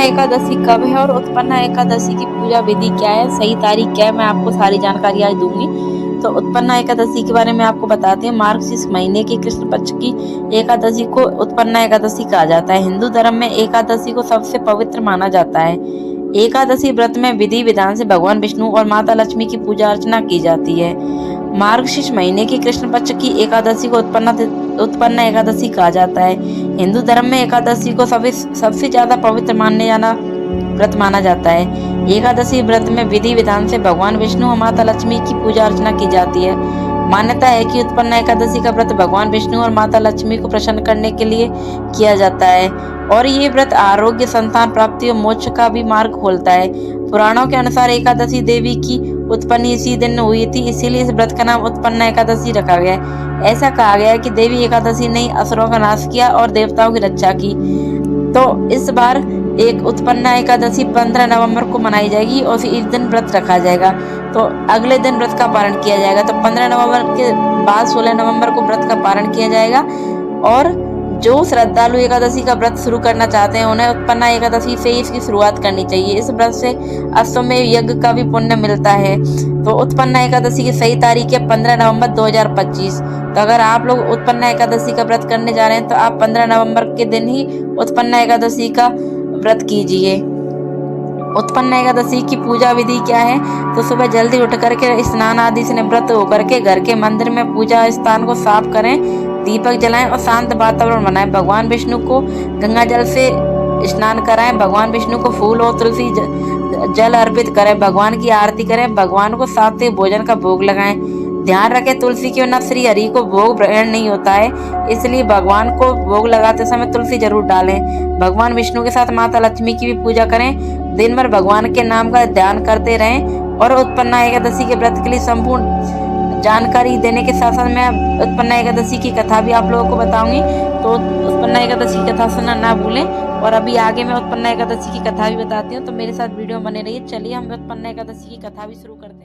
एकादशी कब है और उत्पन्ना एकादशी की पूजा विधि क्या है, सही तारीख क्या है, मैं आपको सारी जानकारी आज दूंगी। तो उत्पन्ना एकादशी के बारे में आपको बताते हैं। मार्गशीर्ष महीने की कृष्ण पक्ष की एकादशी को उत्पन्ना एकादशी कहा जाता है। हिंदू धर्म में एकादशी को सबसे पवित्र माना जाता है। एकादशी व्रत में विधि विधान से भगवान विष्णु और माता लक्ष्मी की पूजा अर्चना की जाती है। मार्गशीर्ष महीने की कृष्ण पक्ष की एकादशी को उत्पन्ना एकादशी कहा जाता है। हिंदू धर्म में एकादशी को सबसे ज्यादा पवित्र मानने जाना व्रत माना जाता है। एकादशी व्रत में विधि विधान से भगवान विष्णु और माता लक्ष्मी की पूजा अर्चना की जाती है। मान्यता है कि उत्पन्ना एकादशी का व्रत भगवान विष्णु और माता लक्ष्मी को प्रसन्न करने के लिए किया जाता है और ये व्रत आरोग्य, संतान प्राप्ति और मोक्ष का भी मार्ग खोलता है। पुराणों के अनुसार एकादशी देवी की उत्पत्ति इसी दिन हुई थी, इसीलिए इस व्रत का नाम उत्पन्ना एकादशी रखा गया है। ऐसा कहा गया है कि देवी एकादशी ने असुरों का नाश किया और देवताओं की रक्षा की। तो इस बार एक उत्पन्ना एकादशी 15 नवंबर को मनाई जाएगी और इस दिन व्रत रखा जाएगा। तो अगले दिन व्रत का पारण किया जाएगा। तो 15 नवंबर के बाद 16 नवंबर को व्रत का पारण किया जाएगा। और जो श्रद्धालु एकादशी का व्रत शुरू करना चाहते हैं उन्हें उत्पन्ना एकादशी से ही इसकी शुरुआत करनी चाहिए। इस व्रत से अश्वमेध यज्ञ का भी पुण्य मिलता है। तो उत्पन्ना एकादशी की सही तारीख है 15 नवंबर 2025। तो अगर आप लोग उत्पन्ना एकादशी का व्रत करने जा रहे हैं तो आप 15 नवंबर के दिन ही उत्पन्ना एकादशी का व्रत कीजिए। उत्पन्ना एकादशी की पूजा विधि क्या है? तो सुबह जल्दी उठ करके स्नान आदि से निवृत्त होकर के घर के मंदिर में पूजा स्थान को साफ करें, दीपक जलाएं और शांत वातावरण बनाएं। भगवान विष्णु को गंगा जल से स्नान कराएं, भगवान विष्णु को फूल और तुलसी जल अर्पित करें, भगवान की आरती करें, भगवान को सात्विक भोजन का भोग लगाएं। ध्यान रखें तुलसी के बिना श्री हरि को भोग ग्रहण नहीं होता है, इसलिए भगवान को भोग लगाते समय तुलसी जरूर डालें। भगवान विष्णु के साथ माता लक्ष्मी की भी पूजा करें। दिन भर भगवान के नाम का ध्यान करते रहें। और उत्पन्ना एकादशी के व्रत के लिए संपूर्ण जानकारी देने के साथ साथ मैं उत्पन्ना एकादशी की कथा भी आप लोगों को बताऊंगी। तो उत्पन्ना एकादशी की कथा सुनना ना भूलें। और अभी आगे मैं उत्पन्ना एकादशी की कथा भी बताती हूँ, तो मेरे साथ वीडियो बने रहिए। चलिए हम उत्पन्ना एकादशी की कथा भी शुरू करते हैं।